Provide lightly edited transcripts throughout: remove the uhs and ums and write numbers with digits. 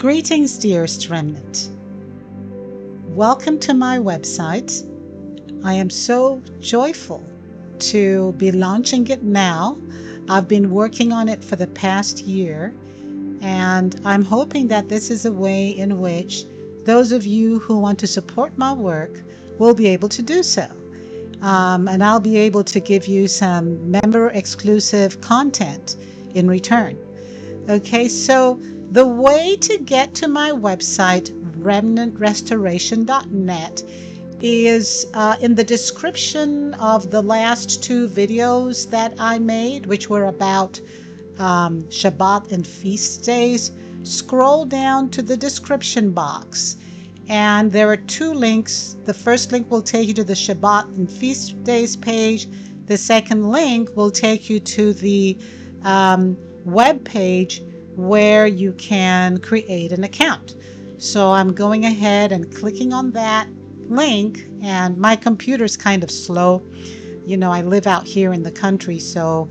Greetings, dearest remnant. Welcome to my website. I am so joyful to be launching it now. I've been working on it for the past year, and I'm hoping that this is a way in which those of you who want to support my work will be able to do so. And I'll be able to give you some member exclusive content in return. Okay, so the way to get to my website, remnantrestoration.net, is in the description of the last two videos that I made, which were about Shabbat and feast days. Scroll down to the description box, and there are two links. The first link will take you to the Shabbat and feast days page. The second link will take you to the web page where you can create an account. So I'm going ahead and clicking on that link, and my computer's kind of slow. You know, I live out here in the country, so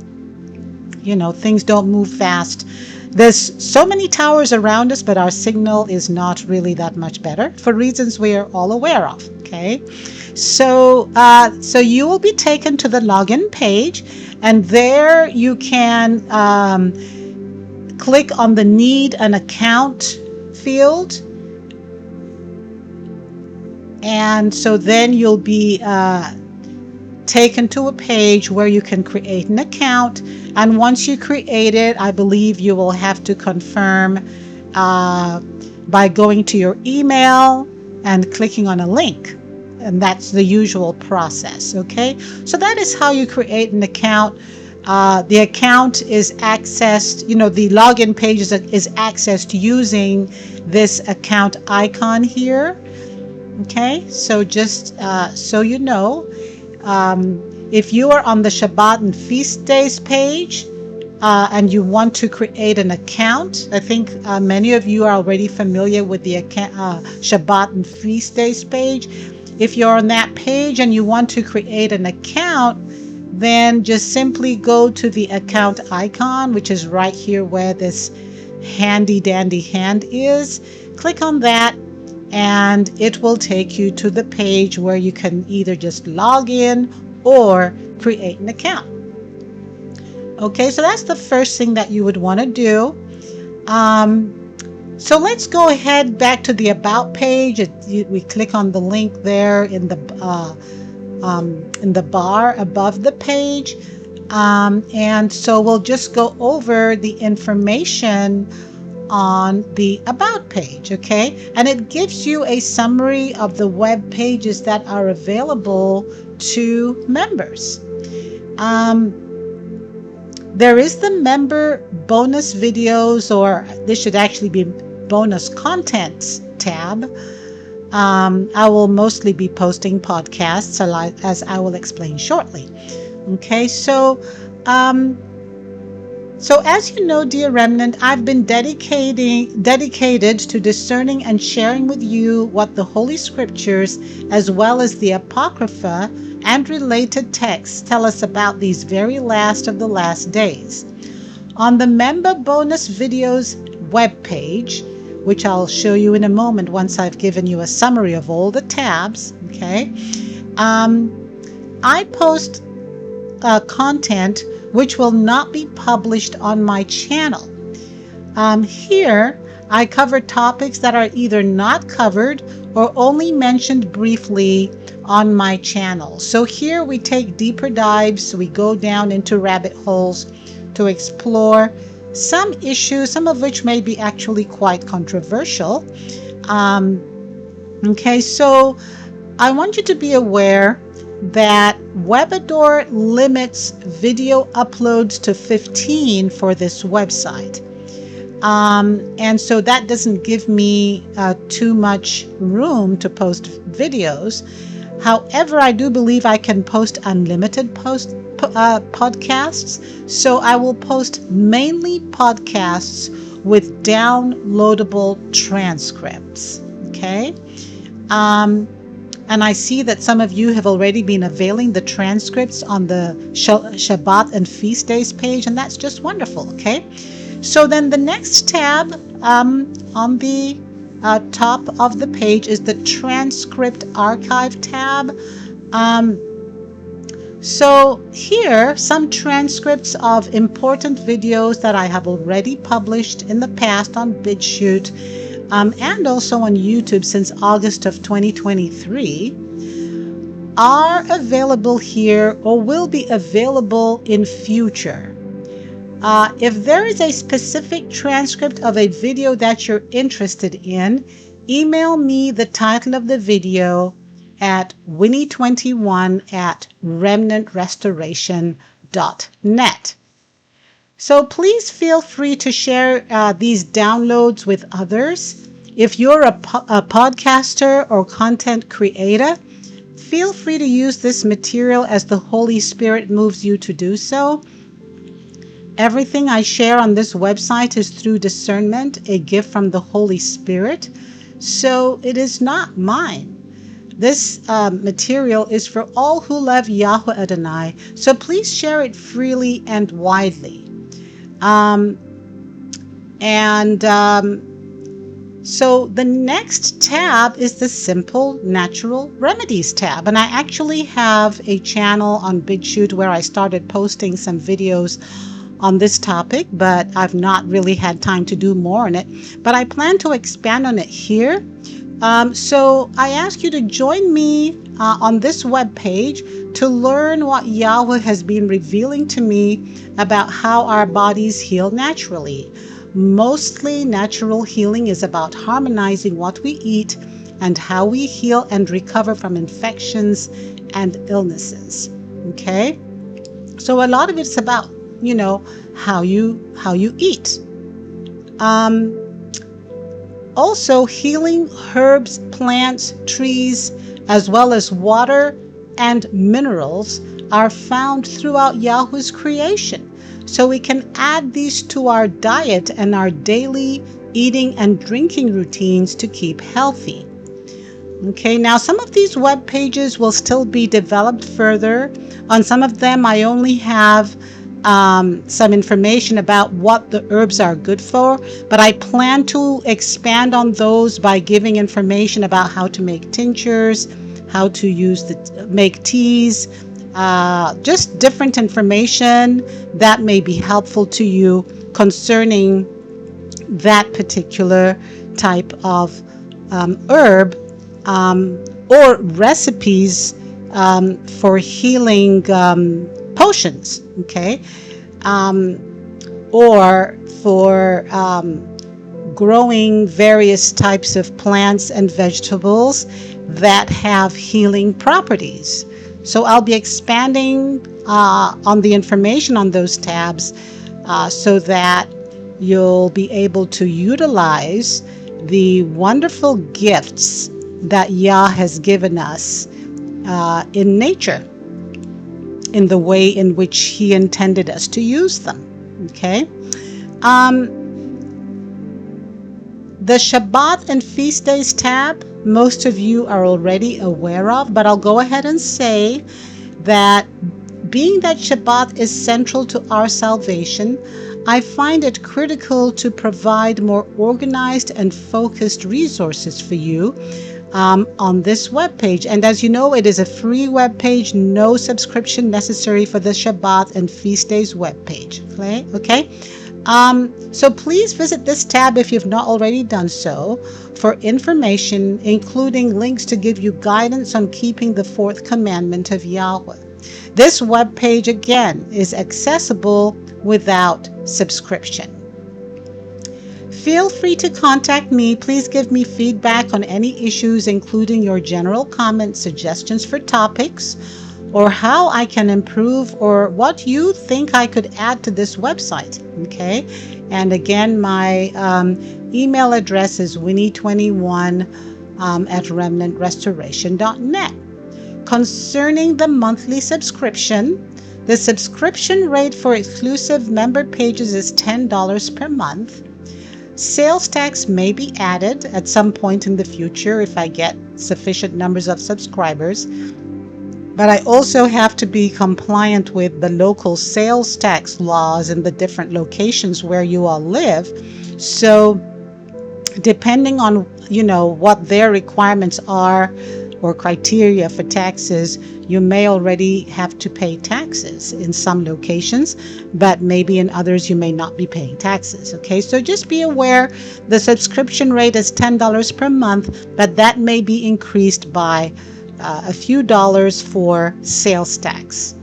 things don't move fast. There's so many towers around us, but our signal is not really that much better for reasons we are all aware of. Okay, so you will be taken to the login page, and there you can click on the Need an Account field, and so then you'll be taken to a page where you can create an account. And once you create it, I believe you will have to confirm by going to your email and clicking on a link. And that's the usual process, okay? So that is how you create an account. The account is accessed, the login page is accessed using this account icon here, okay? So just so you know, if you are on the Shabbat and Feast Days page and you want to create an account, I think many of you are already familiar with the Shabbat and Feast Days page. If you're on that page and you want to create an account, then just simply go to the account icon, which is right here where this handy dandy hand is. Click on that, and it will take you to the page where you can either just log in or create an account. Okay, so that's the first thing that you would want to do. So let's go ahead back to the About page. We click on the link there in the bar above the page, and so we'll just go over the information on the About page, okay? And it gives you a summary of the web pages that are available to members. There is the member bonus videos, or this should actually be bonus contents tab. I will mostly be posting podcasts, as I will explain shortly. Okay, so as you know, dear remnant, I've been dedicated to discerning and sharing with you what the Holy Scriptures, as well as the Apocrypha and related texts, tell us about these very last of the last days. On the Member Bonus Videos webpage, which I'll show you in a moment once I've given you a summary of all the tabs, okay, I post content which will not be published on my channel. Here, I cover topics that are either not covered or only mentioned briefly on my channel. So here we take deeper dives, we go down into rabbit holes to explore some issues, some of which may be actually quite controversial. Okay, so I want you to be aware that Webador limits video uploads to 15 for this website. And so that doesn't give me too much room to post videos. However, I do believe I can post unlimited podcasts. So I will post mainly podcasts with downloadable transcripts. Okay. And I see that some of you have already been availing the transcripts on the Shabbat and Feast Days page, and that's just wonderful, okay? So then the next tab on the top of the page is the transcript archive tab. So here, some transcripts of important videos that I have already published in the past on BitChute and also on YouTube since August of 2023 are available here or will be available in future. If there is a specific transcript of a video that you're interested in, email me the title of the video at winnie21@remnantrestoration.net. So please feel free to share these downloads with others. If you're a podcaster or content creator, feel free to use this material as the Holy Spirit moves you to do so. Everything I share on this website is through discernment, a gift from the Holy Spirit, so it is not mine. This material is for all who love Yahweh Adonai, so please share it freely and widely. So the next tab is the Simple Natural Remedies tab. And I actually have a channel on BitChute where I started posting some videos on this topic, but I've not really had time to do more on it. But I plan to expand on it here. So I ask you to join me on this webpage to learn what Yahweh has been revealing to me about how our bodies heal naturally. Mostly natural healing is about harmonizing what we eat and how we heal and recover from infections and illnesses. Okay? So a lot of it's about, how you eat. Also, healing herbs, plants, trees, as well as water and minerals are found throughout Yahweh's creation. So we can add these to our diet and our daily eating and drinking routines to keep healthy. Okay, now some of these web pages will still be developed further. On some of them, I only have some information about what the herbs are good for, but I plan to expand on those by giving information about how to make tinctures, how to make teas, just different information that may be helpful to you concerning that particular type of herb or recipes for healing potions, okay, or for growing various types of plants and vegetables that have healing properties. So I'll be expanding on the information on those tabs so that you'll be able to utilize the wonderful gifts that Yah has given us in nature, in the way in which He intended us to use them. Okay? The Shabbat and Feast Days tab, most of you are already aware of, but I'll go ahead and say that being that Shabbat is central to our salvation, I find it critical to provide more organized and focused resources for you on this webpage. And as you know, it is a free webpage, no subscription necessary for the Shabbat and Feast Days webpage. Okay? So please visit this tab if you've not already done so for information, including links to give you guidance on keeping the fourth commandment of Yahweh. This webpage, again, is accessible without subscription. Feel free to contact me. Please give me feedback on any issues, including your general comments, suggestions for topics, or how I can improve, or what you think I could add to this website. Okay? And again, my email address is winnie21@remnantrestoration.net. Concerning the monthly subscription, the subscription rate for exclusive member pages is $10 per month. Sales tax may be added at some point in the future if I get sufficient numbers of subscribers. but I also have to be compliant with the local sales tax laws in the different locations where you all live. So depending on what their requirements are or criteria for taxes, you may already have to pay taxes in some locations, but maybe in others you may not be paying taxes. Okay, so just be aware the subscription rate is $10 per month, but that may be increased by a few dollars for sales tax.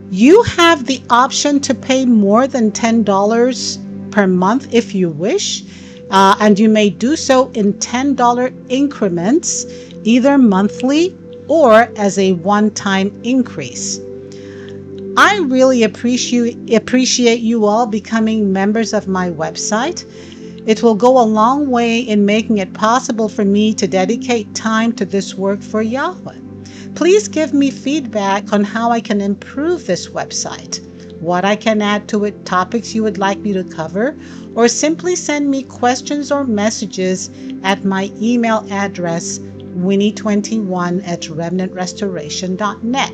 You have the option to pay more than $10 per month if you wish, and you may do so in $10 increments, either monthly or as a one-time increase. I really appreciate you all becoming members of my website. It will go a long way in making it possible for me to dedicate time to this work for Yahweh. Please give me feedback on how I can improve this website, what I can add to it, topics you would like me to cover, or simply send me questions or messages at my email address, winnie21@remnantrestoration.net.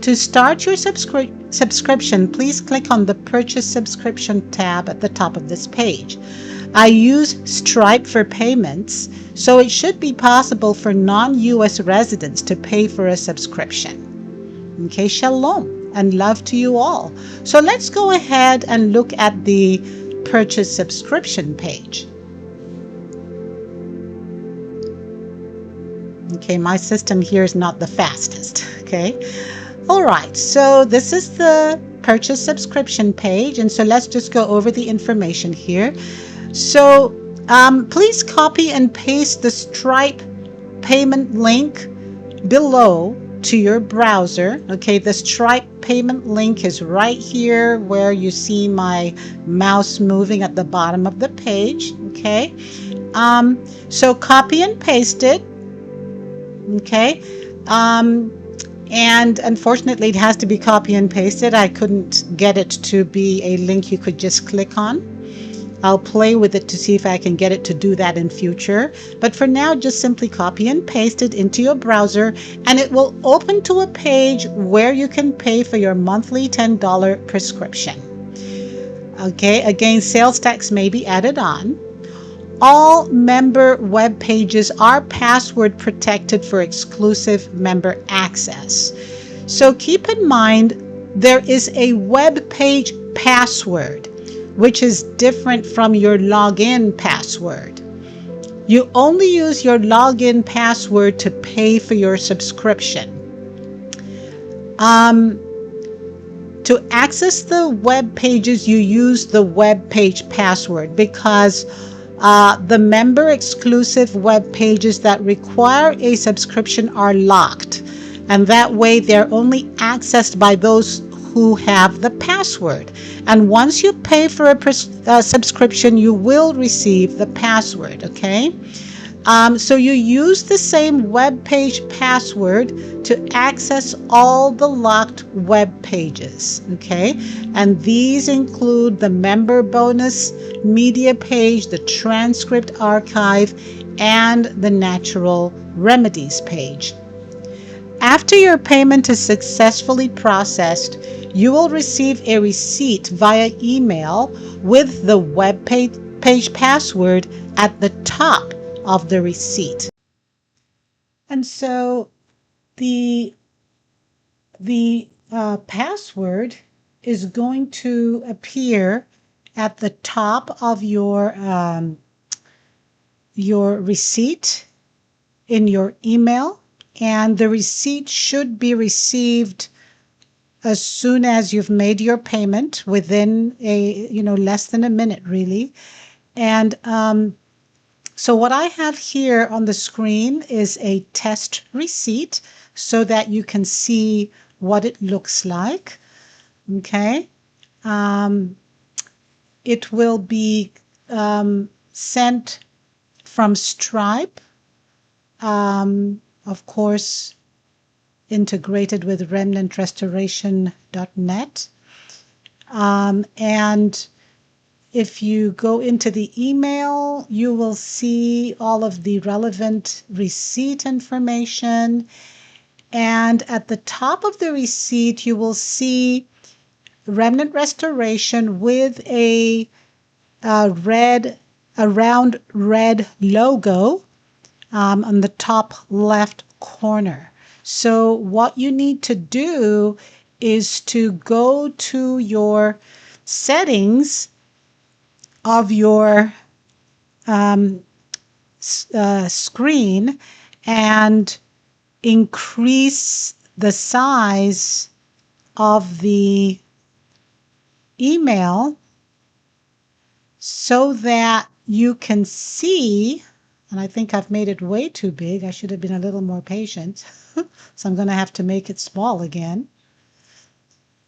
To start your subscription, please click on the Purchase Subscription tab at the top of this page. I use Stripe for payments, so it should be possible for non-US residents to pay for a subscription. Okay, shalom and love to you all. So let's go ahead and look at the Purchase Subscription page. Okay, my system here is not the fastest. Okay. All right, so this is the Purchase Subscription page, and so let's just go over the information here. So please copy and paste the Stripe payment link below to your browser. Okay, the Stripe payment link is right here where you see my mouse moving at the bottom of the page. Okay, so copy and paste it. Okay. And unfortunately, it has to be copy and pasted. I couldn't get it to be a link you could just click on. I'll play with it to see if I can get it to do that in future. But for now, just simply copy and paste it into your browser, and it will open to a page where you can pay for your monthly $10 prescription. Okay, again, sales tax may be added on. All member web pages are password protected for exclusive member access. So keep in mind there is a web page password, which is different from your login password. You only use your login password to pay for your subscription. To access the web pages, you use the web page password because the member exclusive web pages that require a subscription are locked, and that way they're only accessed by those who have the password. And once you pay for a subscription, you will receive the password. Okay, so you use the same web page password to access all the locked web pages. Okay, and these include the member bonus media page, the transcript archive, and the natural remedies page. After your payment is successfully processed, you will receive a receipt via email with the web page password at the top of the receipt. And so the password is going to appear at the top of your receipt in your email, and the receipt should be received as soon as you've made your payment, within less than a minute really. And so what I have here on the screen is a test receipt so that you can see what it looks like. Okay. It will be sent from Stripe, of course, integrated with remnantrestoration.net. And If you go into the email, you will see all of the relevant receipt information. And at the top of the receipt, you will see Remnant Restoration with a round red logo on the top left corner. So what you need to do is to go to your settings of your screen and increase the size of the email so that you can see, and I think I've made it way too big. I should have been a little more patient. So I'm going to have to make it small again.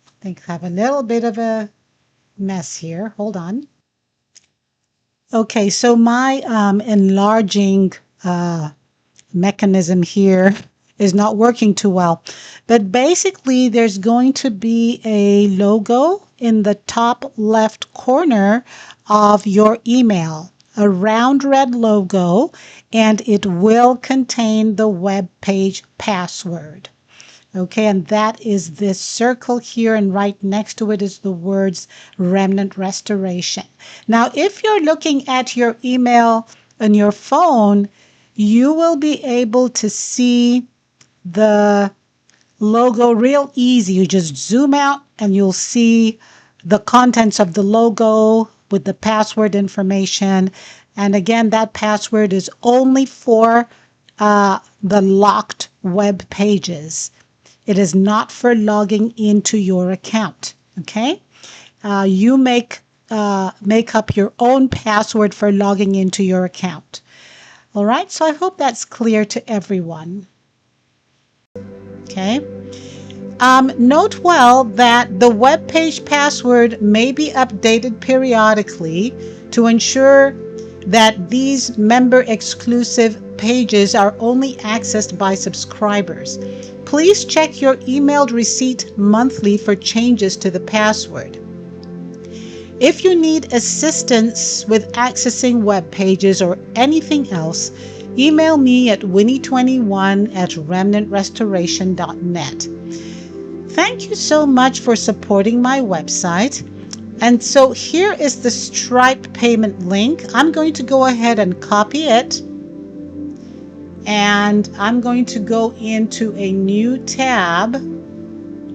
I think I have a little bit of a mess here. Hold on. Okay, so my enlarging mechanism here is not working too well. But basically, there's going to be a logo in the top left corner of your email, a round red logo, and it will contain the web page password. Okay, and that is this circle here, and right next to it is the words Remnant Restoration. Now, if you're looking at your email on your phone, you will be able to see the logo real easy. You just zoom out and you'll see the contents of the logo with the password information. And again, that password is only for the locked web pages. It is not for logging into your account. Okay, you make up your own password for logging into your account. All right, so I hope that's clear to everyone. Okay. Note well that the web page password may be updated periodically to ensure that these member exclusive pages are only accessed by subscribers. Please check your emailed receipt monthly for changes to the password. If you need assistance with accessing web pages or anything else, email me at winnie21@remnantrestoration.net. Thank you so much for supporting my website. And so here is the Stripe payment link. I'm going to go ahead and copy it. And I'm going to go into a new tab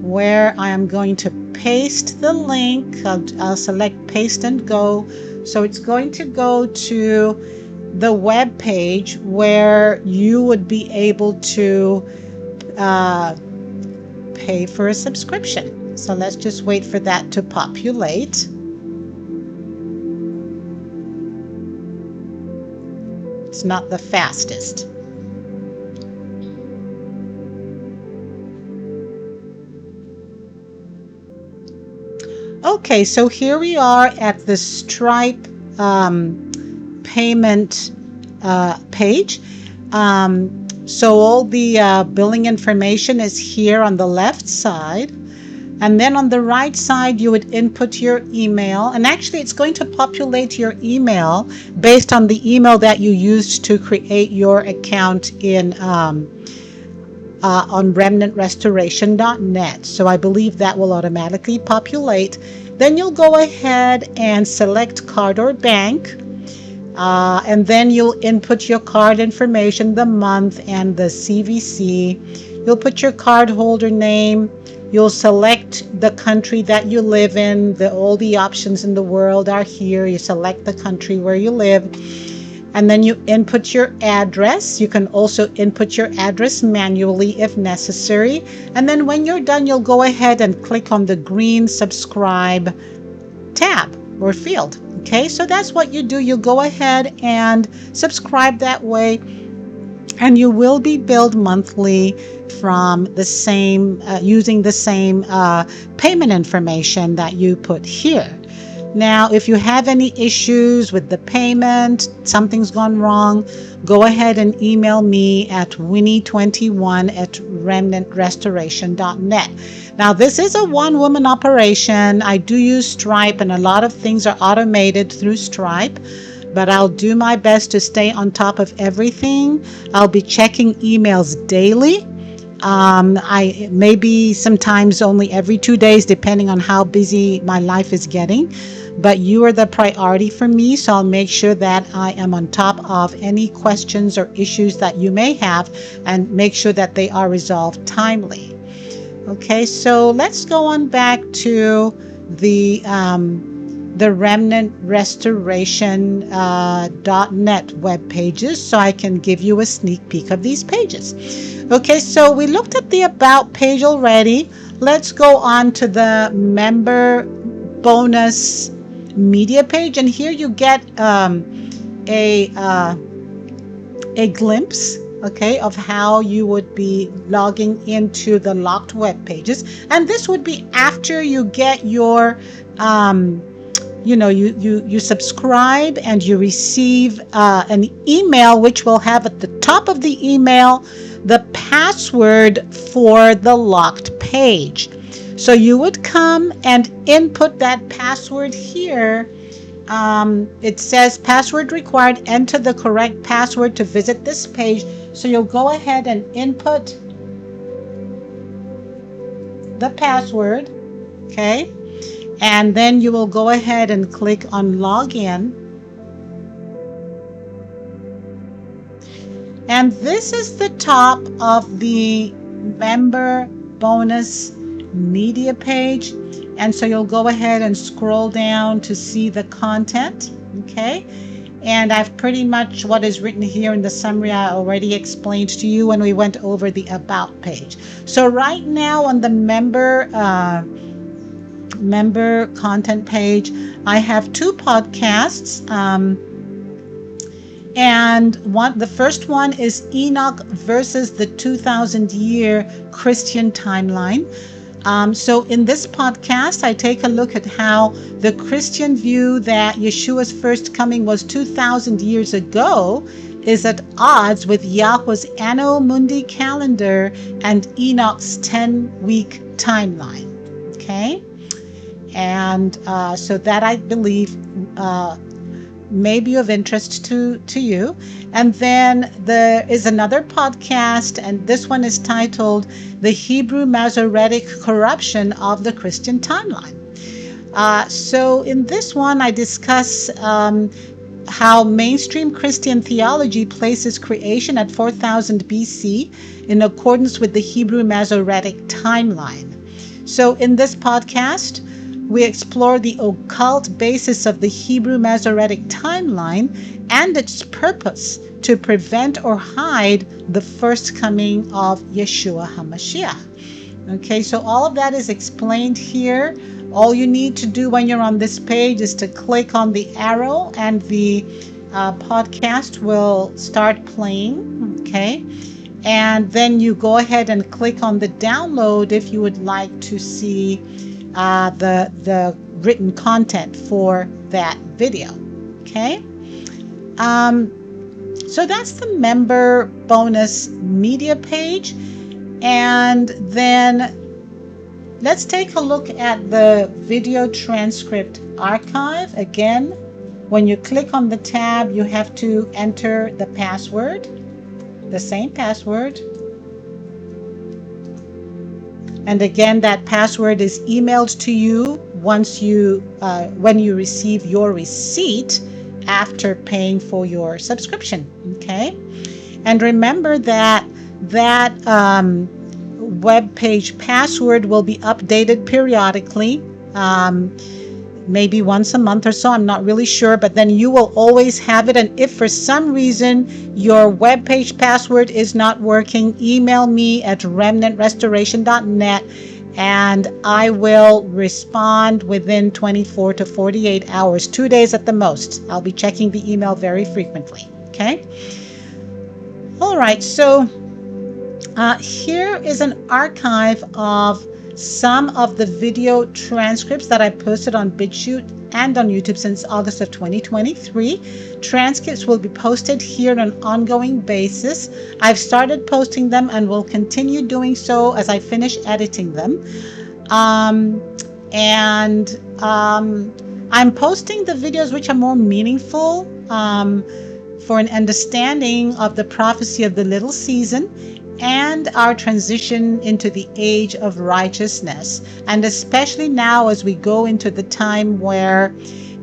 where I am going to paste the link. I'll select paste and go. So it's going to go to the web page where you would be able to pay for a subscription. So let's just wait for that to populate. It's not the fastest. Okay, so here we are at the Stripe payment page. So all the billing information is here on the left side. And then on the right side, you would input your email. And actually, it's going to populate your email based on the email that you used to create your account in on remnantrestoration.net. So I believe that will automatically populate. Then you'll go ahead and select card or bank. And then you'll input your card information, the month, and the CVC. You'll put your card holder name. You'll select the country that you live in. All the options in the world are here. You select the country where you live. And then you input your address. You can also input your address manually if necessary. And then when you're done, you'll go ahead and click on the green subscribe tab or field. Okay, so that's what you do. You go ahead and subscribe that way, and you will be billed monthly from the same using the same payment information that you put here. Now, if you have any issues with the payment, something's gone wrong, go ahead and email me at winnie21@remnantrestoration.net. Now, this is a one-woman operation. I do use Stripe, and a lot of things are automated through Stripe, but I'll do my best to stay on top of everything. I'll be checking emails daily. I maybe sometimes only every 2 days, depending on how busy my life is getting. But you are the priority for me, so I'll make sure that I am on top of any questions or issues that you may have and make sure that they are resolved timely. Okay, so let's go on back to the Remnant Restoration .net web pages so I can give you a sneak peek of these pages. Okay, so we looked at the About page already. Let's go on to the Member Bonus Media page, and here you get a glimpse, okay, of how you would be logging into the locked web pages. And this would be after you get your you subscribe and you receive an email, which will have at the top of the email the password for the locked page. So you would come and input that password here. It says password required, enter the correct password to visit this page. So you'll go ahead and input the password, okay? And then you will go ahead and click on login. And this is the top of the Member Bonus Media page. And so you'll go ahead and scroll down to see the content, okay? And I've pretty much what is written here in the summary I already explained to you when we went over the About page. So right now on the member content page, I have two podcasts. And the first one is Enoch versus the 2000-year Christian timeline. So in this podcast, I take a look at how the Christian view that Yeshua's first coming was 2,000 years ago is at odds with Yahweh's Anno Mundi calendar and Enoch's 10-week timeline. Okay? And so that, I believe, may be of interest to you. And then there is another podcast, and this one is titled The Hebrew Masoretic Corruption of the Christian Timeline. So in this one, I discuss how mainstream Christian theology places creation at 4000 BC in accordance with the Hebrew Masoretic timeline. So in this podcast, we explore the occult basis of the Hebrew Masoretic timeline and its purpose to prevent or hide the first coming of Yeshua HaMashiach. Okay, so all of that is explained here. All you need to do when you're on this page is to click on the arrow and the podcast will start playing, okay? And then you go ahead and click on the download if you would like to see the written content for that video, okay? So that's the Member Bonus Media page. And then let's take a look at the Video Transcript Archive. Again, when you click on the tab, you have to enter the password, the same password. And again, that password is emailed to you once when you receive your receipt after paying for your subscription, okay? And remember that web page password will be updated periodically, maybe once a month or so, I'm not really sure, but then you will always have it. And if for some reason your web page password is not working, email me at remnantrestoration.net and I will respond within 24 to 48 hours, 2 days at the most. I'll be checking the email very frequently, okay? All right, so here is an archive of some of the video transcripts that I posted on BitChute and on YouTube since August of 2023. Transcripts will be posted here on an ongoing basis. I've started posting them and will continue doing so as I finish editing them. I'm posting the videos which are more meaningful for an understanding of the prophecy of the little season and our transition into the age of righteousness. And especially now as we go into the time where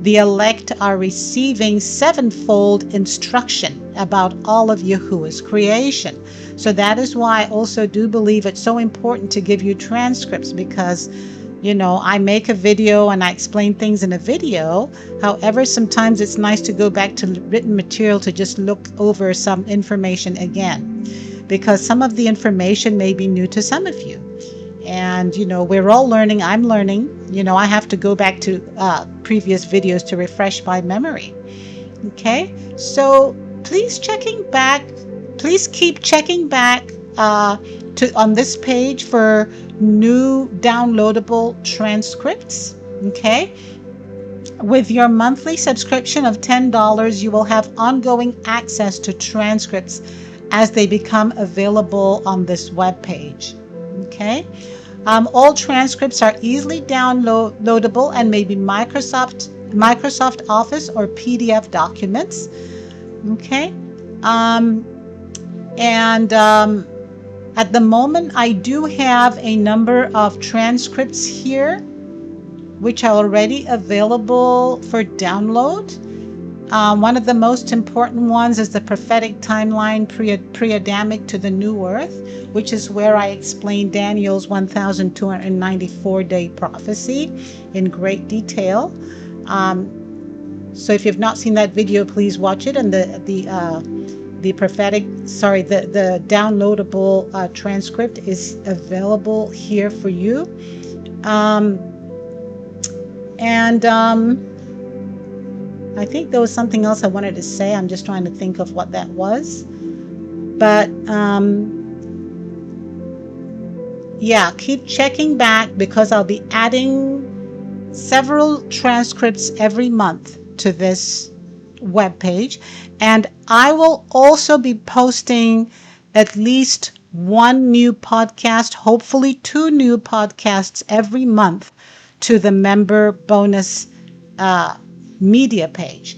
the elect are receiving sevenfold instruction about all of Yahuwah's creation. So that is why I also do believe it's so important to give you transcripts, because I make a video and I explain things in a video. However, sometimes it's nice to go back to written material to just look over some information again, because some of the information may be new to some of you. And, we're all learning. I'm learning. I have to go back to previous videos to refresh my memory. Okay? So please keep checking back on this page for new downloadable transcripts. Okay? With your monthly subscription of $10, you will have ongoing access to transcripts as they become available on this webpage. Okay? All transcripts are easily downloadable and may be Microsoft Office or PDF documents. Okay? At the moment, I do have a number of transcripts here which are already available for download. One of the most important ones is the prophetic timeline pre-Adamic to the new earth, which is where I explain Daniel's 1,294-day prophecy in great detail. So if you've not seen that video, please watch it. And the downloadable transcript is available here for you. I think there was something else I wanted to say. I'm just trying to think of what that was. But keep checking back, because I'll be adding several transcripts every month to this webpage. And I will also be posting at least one new podcast, hopefully 2 new podcasts every month to the member bonus media page.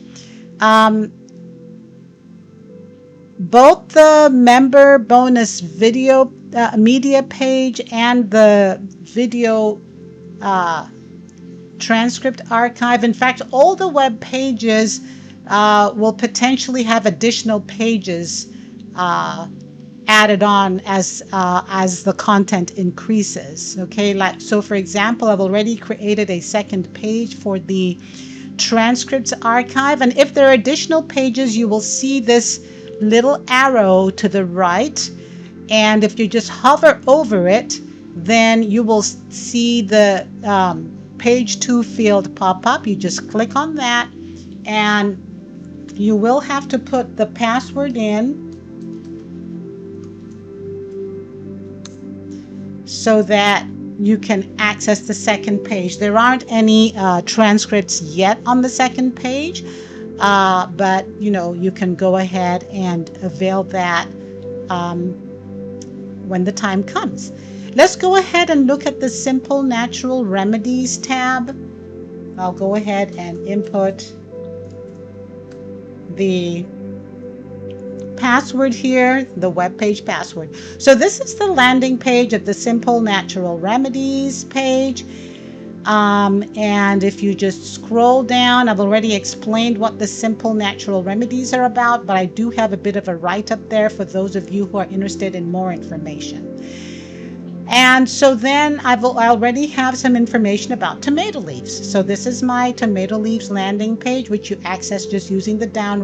Both the member bonus video media page and the video transcript archive, in fact, all the web pages will potentially have additional pages added on as the content increases. Okay, so for example, I've already created a second page for the transcripts archive, and if there are additional pages, you will see this little arrow to the right, and if you just hover over it, then you will see the page 2 field pop up. You just click on that, and you will have to put the password in so that you can access the second page. There aren't any transcripts yet on the second page, but you can go ahead and avail that when the time comes. Let's go ahead and look at the Simple Natural Remedies tab. I'll go ahead and input the password here, the web page password. So this is the landing page of the Simple Natural Remedies page. And if you just scroll down, I've already explained what the Simple Natural Remedies are about, but I do have a bit of a write-up there for those of you who are interested in more information. And so then I already have some information about tomato leaves. So this is my tomato leaves landing page, which you access just using the down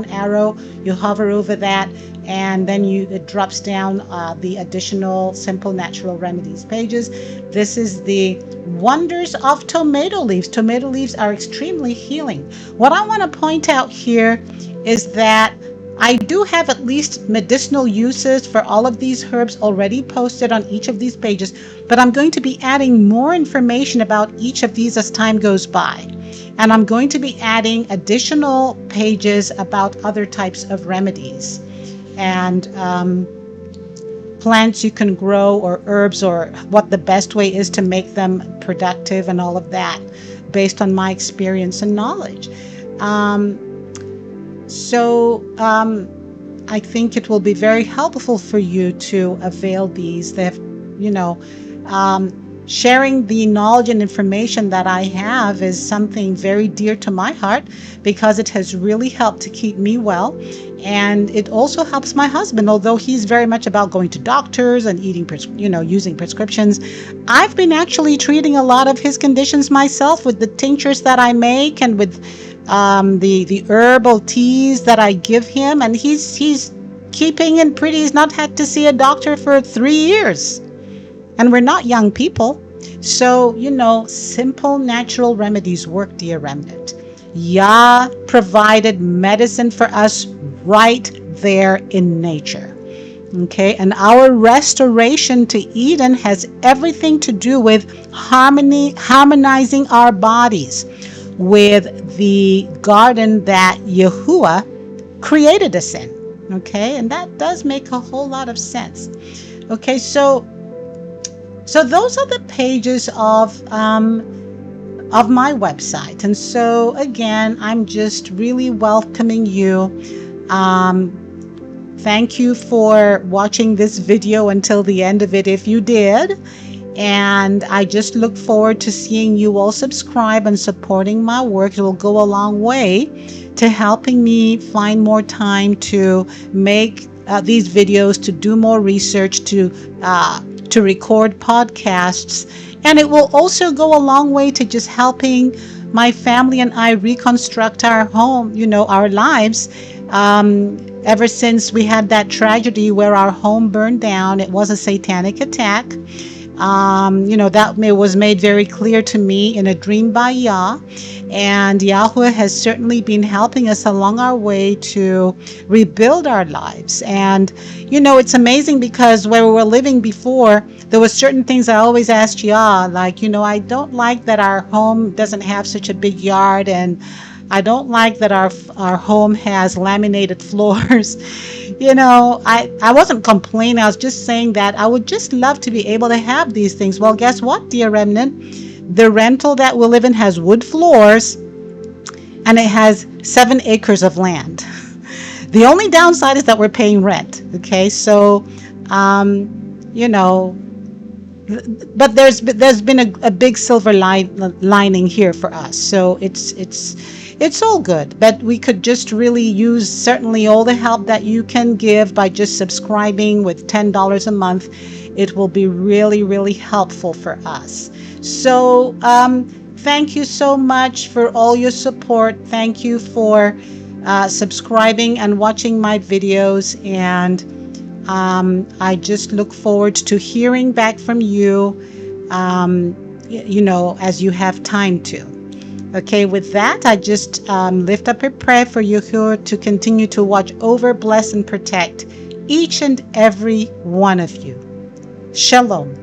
arrow. You hover over that, and then it drops down the additional Simple Natural Remedies pages. This is the wonders of tomato leaves. Tomato leaves are extremely healing. What I want to point out here is that I do have at least medicinal uses for all of these herbs already posted on each of these pages, but I'm going to be adding more information about each of these as time goes by. And I'm going to be adding additional pages about other types of remedies and plants you can grow, or herbs, or what the best way is to make them productive, and all of that based on my experience and knowledge. I think it will be very helpful for you to avail these. They have, sharing the knowledge and information that I have is something very dear to my heart, because it has really helped to keep me well. And it also helps my husband, although he's very much about going to doctors and eating, using prescriptions. I've been actually treating a lot of his conditions myself with the tinctures that I make, and with the herbal teas that I give him, and he's keeping and pretty. He's not had to see a doctor for 3 years, and we're not young people. So simple natural remedies work, dear remnant. Yah provided medicine for us right there in nature. Okay, and our restoration to Eden has everything to do with harmonizing our bodies with the garden that Yahuwah created us in. Okay, and that does make a whole lot of sense. Okay, so those are the pages of my website. And so again, I'm just really welcoming you. Thank you for watching this video until the end of it, if you did. And I just look forward to seeing you all subscribe and supporting my work. It will go a long way to helping me find more time to make these videos, to do more research, to record podcasts. And it will also go a long way to just helping my family and I reconstruct our home, our lives. Ever since we had that tragedy where our home burned down, it was a satanic attack. That was made very clear to me in a dream by Yah. And Yahweh has certainly been helping us along our way to rebuild our lives. And, it's amazing, because where we were living before, there were certain things I always asked Yah, like, I don't like that our home doesn't have such a big yard, and I don't like that our home has laminated floors. I wasn't complaining. I was just saying that I would just love to be able to have these things. Well, guess what, dear remnant? The rental that we live in has wood floors, and it has 7 acres of land. The only downside is that we're paying rent. Okay, so but there's been a big silver lining here for us. So it's all good, but we could just really use certainly all the help that you can give by just subscribing with $10 a month. It will be really, really helpful for us. So thank you so much for all your support. Thank you for subscribing and watching my videos, and I just look forward to hearing back from you, as you have time to. Okay, with that, I just lift up a prayer for Yahuwah to continue to watch over, bless, and protect each and every one of you. Shalom.